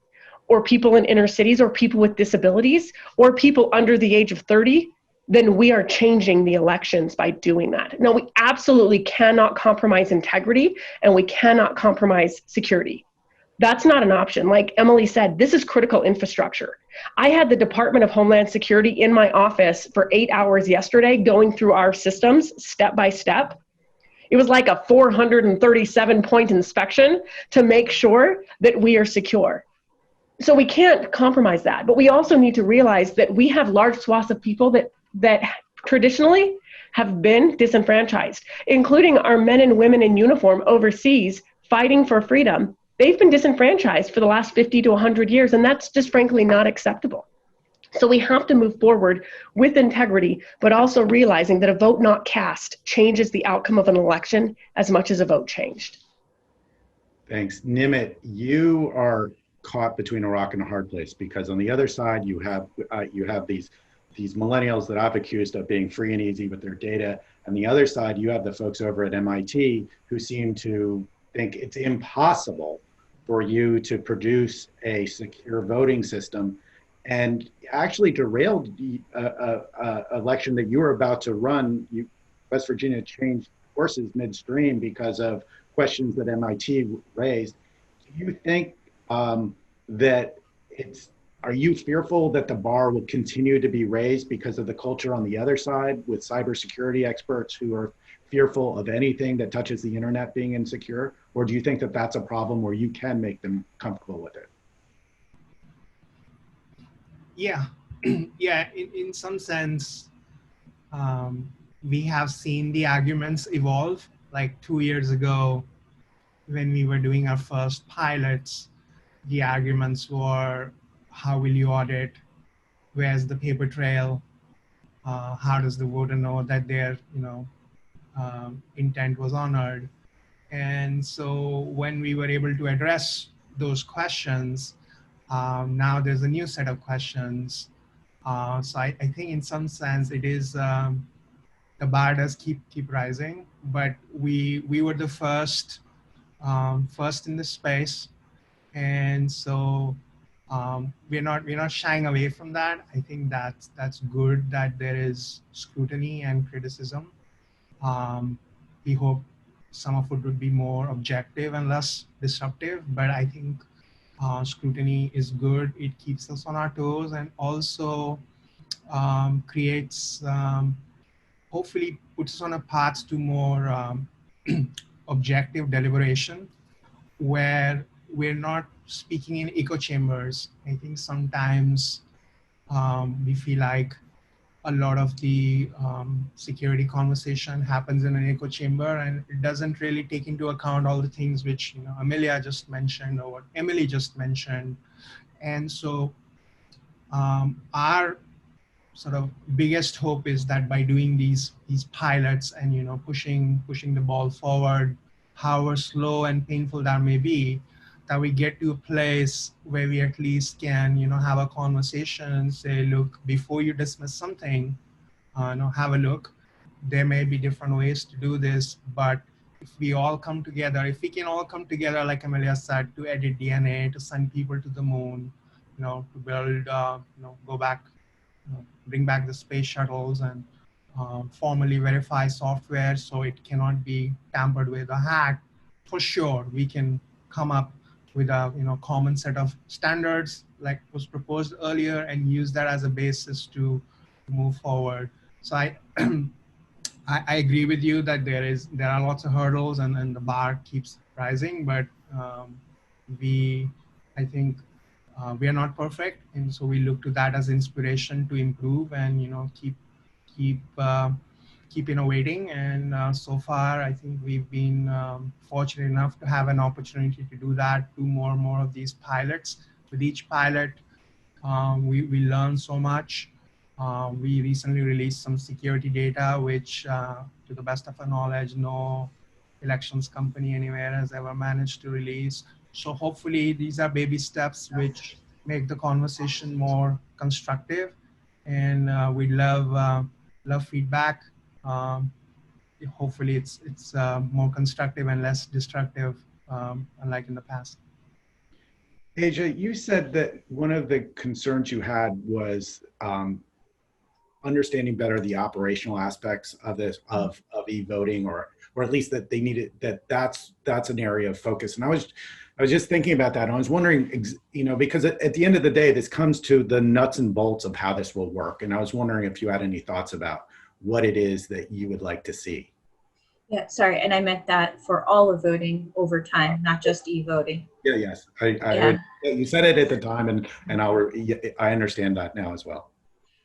or people in inner cities, or people with disabilities, or people under the age of 30, then we are changing the elections by doing that. Now, we absolutely cannot compromise integrity, and we cannot compromise security. That's not an option. Like Emily said, this is critical infrastructure. I had the Department of Homeland Security in my office for 8 hours yesterday going through our systems step by step. It was like a 437-point inspection to make sure that we are secure. So we can't compromise that. But we also need to realize that we have large swaths of people that traditionally have been disenfranchised, including our men and women in uniform overseas fighting for freedom. They've been disenfranchised for the last 50 to 100 years, and that's just frankly not acceptable. So we have to move forward with integrity, but also realizing that a vote not cast changes the outcome of an election as much as a vote changed. Thanks. Nimit, you are caught between a rock and a hard place, because on the other side, you have these millennials that I've accused of being free and easy with their data. On the other side, you have the folks over at MIT who seem to think it's impossible for you to produce a secure voting system, and actually derailed the election that you were about to run. West Virginia changed courses midstream because of questions that MIT raised. Do you think that are you fearful that the bar will continue to be raised because of the culture on the other side with cybersecurity experts who are fearful of anything that touches the internet being insecure? Or do you think that that's a problem where you can make them comfortable with it? Yeah, yeah. In some sense, we have seen the arguments evolve. Like 2 years ago, when we were doing our first pilots, the arguments were, how will you audit? Where's the paper trail? How does the voter know that their intent was honored? And so when we were able to address those questions, now there's a new set of questions. So I think in some sense it is, the bar does keep rising, but we were the first in this space. And so we're not shying away from that. I think that's good that there is scrutiny and criticism. We hope some of it would be more objective and less disruptive, but I think scrutiny is good. It keeps us on our toes, and also creates, hopefully puts us on a path to more objective deliberation, where we're not speaking in echo chambers. I think sometimes we feel like a lot of the security conversation happens in an echo chamber, and it doesn't really take into account all the things which Amelia just mentioned, or what Emily just mentioned. And so our sort of biggest hope is that by doing these pilots and pushing the ball forward, however slow and painful that may be, that we get to a place where we at least can have a conversation and say, look, before you dismiss something, have a look. There may be different ways to do this, but if we all come together, if we can all come together, like Amelia said, to edit DNA, to send people to the moon, to build, go back, bring back the space shuttles, and formally verify software so it cannot be tampered with or hacked, for sure we can come up with a common set of standards like was proposed earlier, and use that as a basis to move forward. So I agree with you that there are lots of hurdles, and the bar keeps rising, but I think we are not perfect, and so we look to that as inspiration to improve and keep innovating. And so far, I think we've been fortunate enough to have an opportunity to do that, do more and more of these pilots. With each pilot, we learn so much. We recently released some security data, which, to the best of our knowledge, no elections company anywhere has ever managed to release. So hopefully these are baby steps which make the conversation more constructive, and we love feedback. Hopefully it's more constructive and less destructive, unlike in the past. Asia, you said that one of the concerns you had was understanding better the operational aspects of this of e-voting, or at least that they needed that's an area of focus. And I was just thinking about that. And I was wondering, because at the end of the day, this comes to the nuts and bolts of how this will work. And I was wondering if you had any thoughts about what it is that you would like to see. Yeah, sorry, and I meant that for all of voting over time, not just e-voting. Yeah, yes, you said it at the time, and I understand that now as well.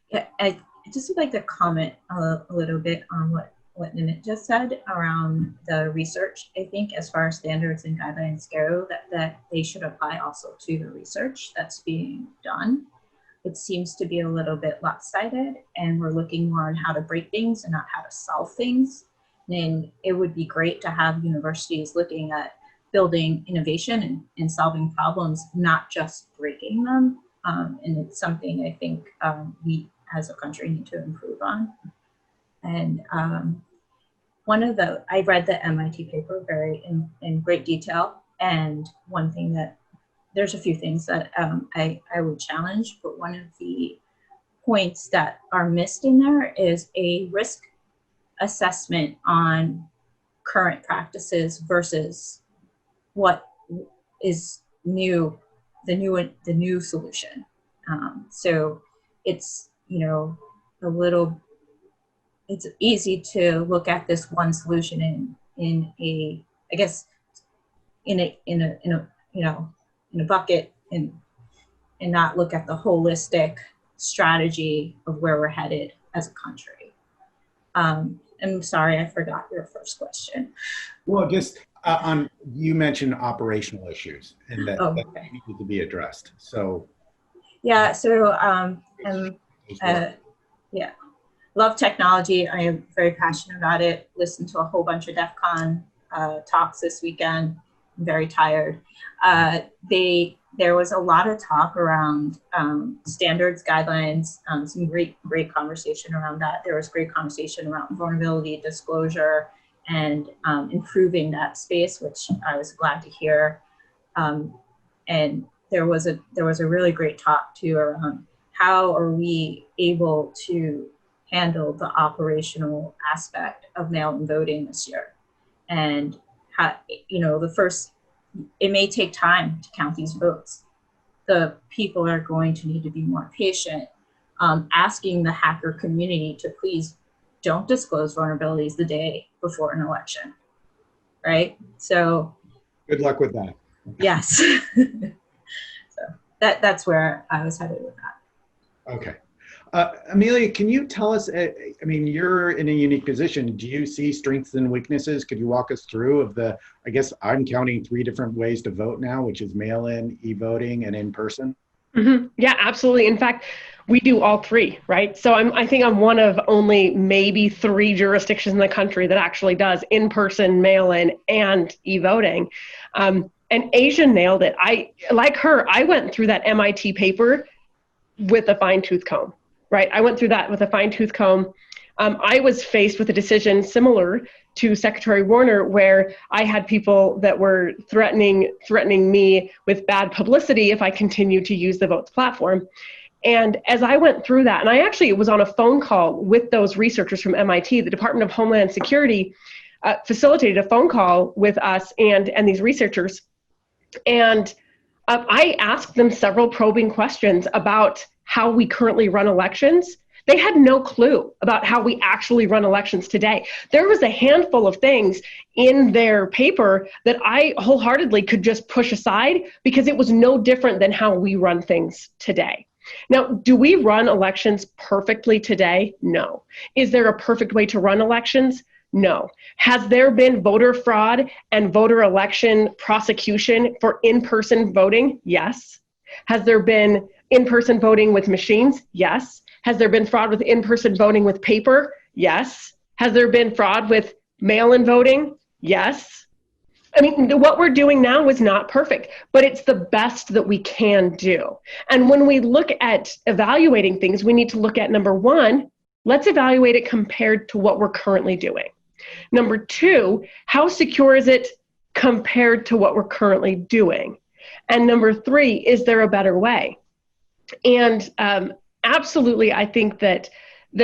Yeah, I just would like to comment a little bit on what Nimit just said around the research. I think as far as standards and guidelines go, that they should apply also to the research that's being done. It seems to be a little bit lopsided, and we're looking more on how to break things and not how to solve things. And it would be great to have universities looking at building innovation and solving problems, not just breaking them. And it's something I think we as a country need to improve on. And I read the MIT paper very in great detail. And one thing there's a few things that I would challenge, but one of the points that are missed in there is a risk assessment on current practices versus what is new, the new solution. So it's it's easy to look at this one solution in a bucket and not look at the holistic strategy of where we're headed as a country. I'm sorry, I forgot your first question. Well, just you mentioned operational issues and that needed to be addressed. So yeah, so love technology. I am very passionate about it. Listened to a whole bunch of DEF CON talks this weekend. I'm very tired. There was a lot of talk around standards, guidelines, some great conversation around that. There was great conversation around vulnerability disclosure and improving that space, which I was glad to hear. And there was a really great talk too around how are we able to handle the operational aspect of mail-in voting this year, and how, it may take time to count these votes. The people are going to need to be more patient, asking the hacker community to please don't disclose vulnerabilities the day before an election, right? So good luck with that. Yes. So that's where I was headed with that. Okay. Amelia, can you tell us, you're in a unique position. Do you see strengths and weaknesses? Could you walk us through I guess I'm counting 3 different ways to vote now, which is mail-in, e-voting, and in-person? Mm-hmm. Yeah, absolutely. In fact, we do all 3, right? So I think I'm one of only maybe 3 jurisdictions in the country that actually does in-person, mail-in, and e-voting. And Asia nailed it. Like her, I went through that MIT paper with a fine-tooth comb. Right, I went through that with a fine-tooth comb. I was faced with a decision similar to Secretary Warner, where I had people that were threatening me with bad publicity if I continued to use the Votes platform. And as I went through that, and I actually was on a phone call with those researchers from MIT, the Department of Homeland Security facilitated a phone call with us and these researchers. And I asked them several probing questions about how we currently run elections. They had no clue about how we actually run elections today. There was a handful of things in their paper that I wholeheartedly could just push aside because it was no different than how we run things today. Now, do we run elections perfectly today? No. Is there a perfect way to run elections? No. Has there been voter fraud and voter election prosecution for in-person voting? Yes. Has there been in-person voting with machines? Yes. Has there been fraud with in-person voting with paper? Yes. Has there been fraud with mail-in voting? Yes. I mean, what we're doing now is not perfect, but it's the best that we can do. And when we look at evaluating things, we need to look at, number one, let's evaluate it compared to what we're currently doing. Number two, how secure is it compared to what we're currently doing? And number three, is there a better way? And absolutely, I think that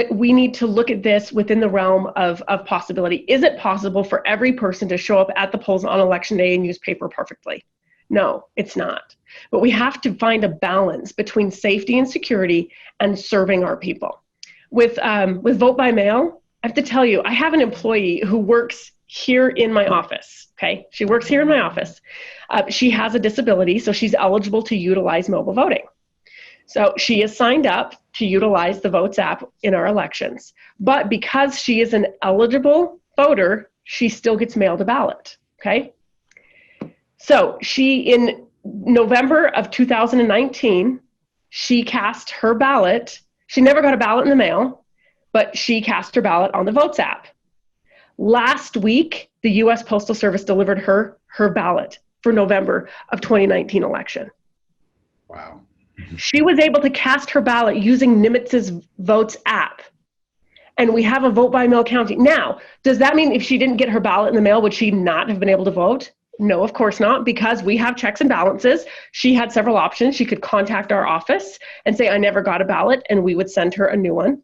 we need to look at this within the realm of possibility. Is it possible for every person to show up at the polls on election day and use paper perfectly? No, it's not. But we have to find a balance between safety and security and serving our people. With vote by mail, I have to tell you, I have an employee who works here in my office, okay? She works here in my office. She has a disability, so she's eligible to utilize mobile voting. So she is signed up to utilize the Votes app in our elections. But because she is an eligible voter, she still gets mailed a ballot, okay? So in November of 2019, she cast her ballot. She never got a ballot in the mail, but she cast her ballot on the Votes app. Last week, the U.S. Postal Service delivered her ballot for November of 2019 election. Wow. She was able to cast her ballot using Nimitz's Votes app. And we have a vote by mail counting. Now, does that mean if she didn't get her ballot in the mail, would she not have been able to vote? No, of course not, because we have checks and balances. She had several options. She could contact our office and say, I never got a ballot, and we would send her a new one.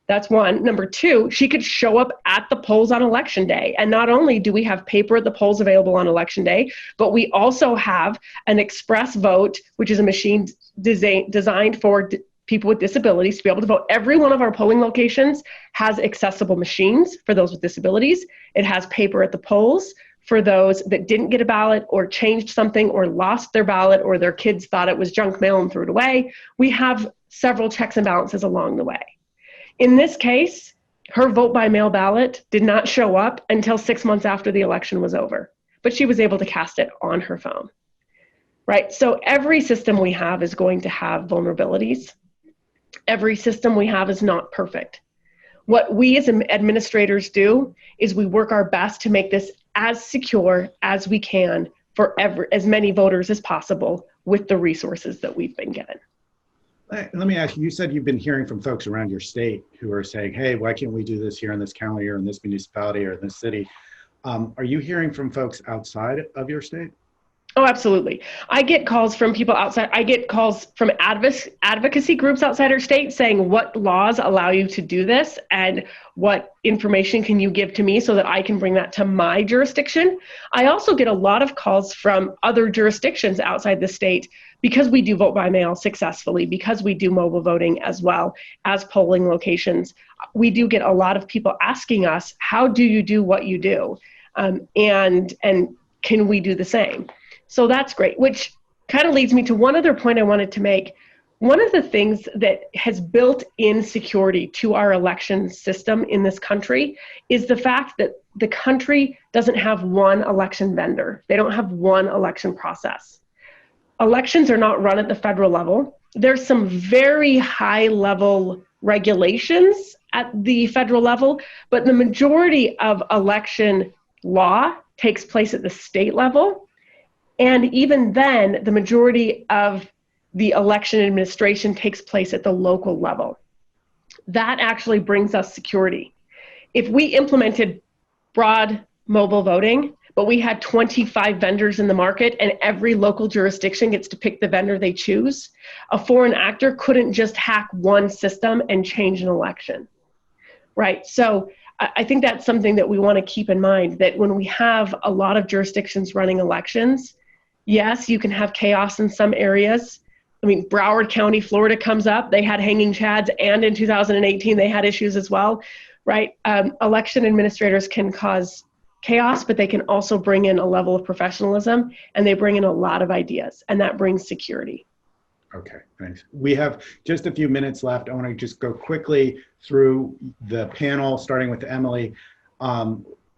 That's one. Number two, she could show up at the polls on election day. And not only do we have paper at the polls available on election day, but we also have an express vote, which is a machine designed for people with disabilities to be able to vote. Every one of our polling locations has accessible machines for those with disabilities. It has paper at the polls for those that didn't get a ballot or changed something or lost their ballot or their kids thought it was junk mail and threw it away. We have several checks and balances along the way. In this case, her vote by mail ballot did not show up until 6 months after the election was over, but she was able to cast it on her phone, right? So every system we have is going to have vulnerabilities. Every system we have is not perfect. What we as administrators do is we work our best to make this as secure as we can for as many voters as possible with the resources that we've been given. Let me ask you, you said you've been hearing from folks around your state who are saying, hey, why can't we do this here in this county or in this municipality or in this city? Are you hearing from folks outside of your state? Oh, absolutely. I get calls from people outside. I get calls from advocacy groups outside our state saying, what laws allow you to do this? And what information can you give to me so that I can bring that to my jurisdiction? I also get a lot of calls from other jurisdictions outside the state because we do vote by mail successfully, because we do mobile voting as well as polling locations. We do get a lot of people asking us, how do you do what you do? And can we do the same? So that's great, which kind of leads me to one other point I wanted to make. One of the things that has built in security to our election system in this country is the fact that the country doesn't have one election vendor. They don't have one election process. Elections are not run at the federal level. There's some very high level regulations at the federal level, but the majority of election law takes place at the state level. And even then, the majority of the election administration takes place at the local level. That actually brings us security. If we implemented broad mobile voting, but we had 25 vendors in the market and every local jurisdiction gets to pick the vendor they choose, a foreign actor couldn't just hack one system and change an election, right? So I think that's something that we want to keep in mind, that when we have a lot of jurisdictions running elections, Yes, you can have chaos in some areas. I mean, Broward County, Florida comes up. They had hanging chads, and in 2018, they had issues as well, right? Election administrators can cause chaos, but they can also bring in a level of professionalism, and they bring in a lot of ideas, and that brings security. Okay, thanks. We have just a few minutes left. I want to just go quickly through the panel, starting with Emily.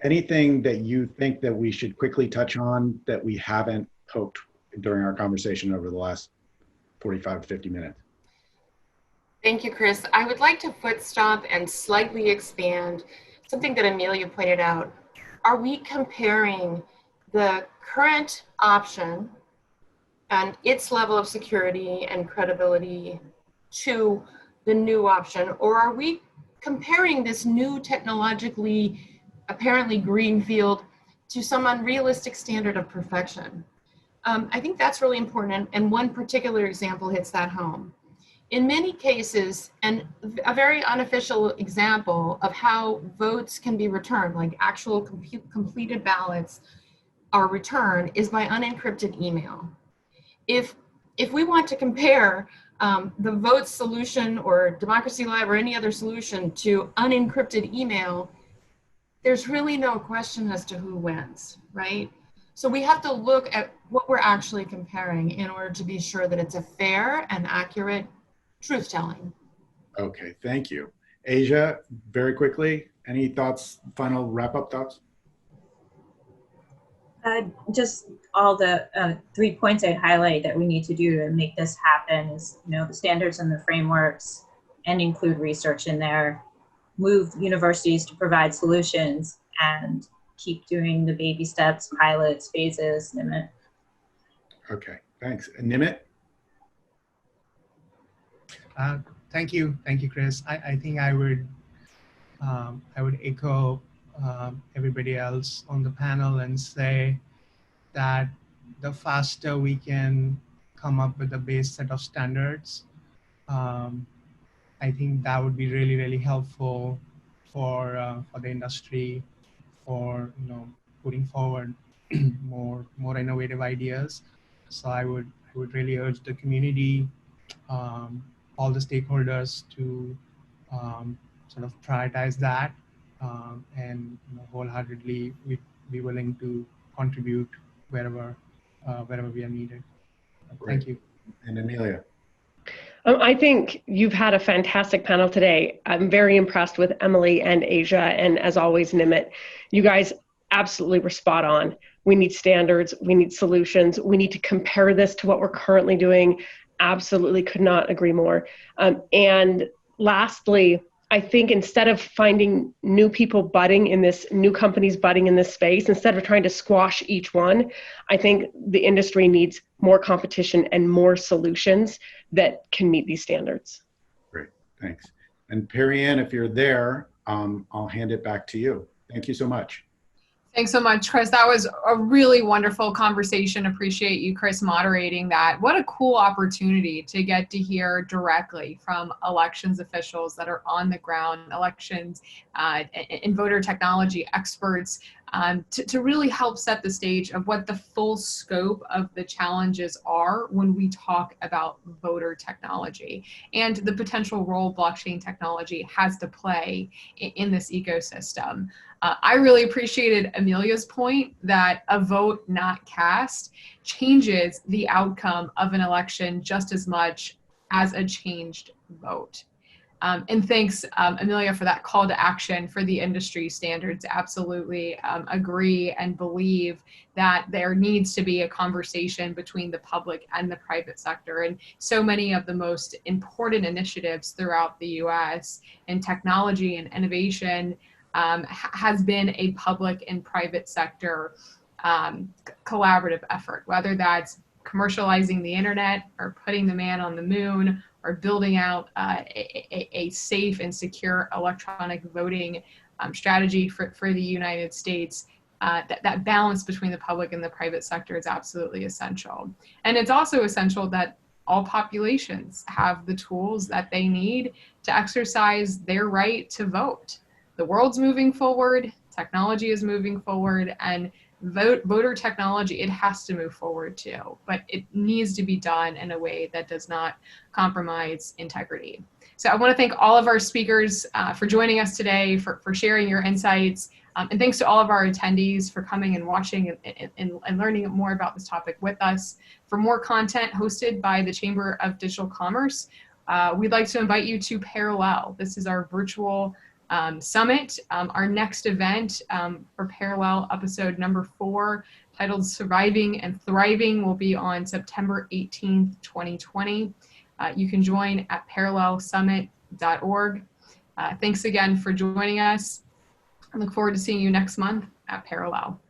Anything that you think that we should quickly touch on that we haven't poked during our conversation over the last 45 to 50 minutes? Thank you, Chris. I would like to foot stomp and slightly expand something that Amelia pointed out. Are we comparing the current option and its level of security and credibility to the new option, or are we comparing this new technologically apparently green field to some unrealistic standard of perfection? I think that's really important, and one particular example hits that home. In many cases, and a very unofficial example of how votes can be returned, like actual completed ballots are returned, is by unencrypted email. If we want to compare the vote solution or Democracy Live or any other solution to unencrypted email, there's really no question as to who wins, right? So we have to look at what we're actually comparing in order to be sure that it's a fair and accurate truth-telling. Okay, thank you. Asia, very quickly, any thoughts, final wrap-up thoughts? Just all the 3 points I'd highlight that we need to do to make this happen is, the standards and the frameworks, and include research in there, move universities to provide solutions, and keep doing the baby steps, pilots, phases, Nimit. Okay, thanks. And Nimit? Thank you, Chris. I think I would echo everybody else on the panel and say that the faster we can come up with a base set of standards, I think that would be really, really helpful for the industry, for putting forward more innovative ideas. So I would really urge the community, all the stakeholders to sort of prioritize that, and wholeheartedly we'd be willing to contribute wherever we are needed. Great. Thank you. And Amelia? I think you've had a fantastic panel today. I'm very impressed with Emily and Asia, and as always, Nimit. You guys absolutely were spot on. We need standards, we need solutions, we need to compare this to what we're currently doing. Absolutely could not agree more. And lastly, I think instead of finding new people budding in this, new companies budding in this space, instead of trying to squash each one, I think the industry needs more competition and more solutions that can meet these standards. Great, thanks. And Perry-Ann, if you're there, I'll hand it back to you. Thank you so much. Thanks so much, Chris. That was a really wonderful conversation. Appreciate you, Chris, moderating that. What a cool opportunity to get to hear directly from elections officials that are on the ground, elections and voter technology experts, to really help set the stage of what the full scope of the challenges are when we talk about voter technology and the potential role blockchain technology has to play in this ecosystem. I really appreciated Amelia's point that a vote not cast changes the outcome of an election just as much as a changed vote. And thanks, Amelia, for that call to action for the industry standards. Absolutely agree and believe that there needs to be a conversation between the public and the private sector. And so many of the most important initiatives throughout the US in technology and innovation has been a public and private sector collaborative effort, whether that's commercializing the internet or putting the man on the moon or building out a safe and secure electronic voting strategy for the United States. That balance between the public and the private sector is absolutely essential. And it's also essential that all populations have the tools that they need to exercise their right to vote. The world's moving forward, technology is moving forward, and voter technology, it has to move forward too, but it needs to be done in a way that does not compromise integrity. So I want to thank all of our speakers for joining us today, for sharing your insights, and thanks to all of our attendees for coming and watching and learning more about this topic with us. For more content hosted by the Chamber of Digital Commerce, we'd like to invite you to Parallel. This is our virtual summit. Our next event for Parallel, episode number 4, titled Surviving and Thriving, will be on September 18th, 2020. You can join at parallelsummit.org. Thanks again for joining us. I look forward to seeing you next month at Parallel.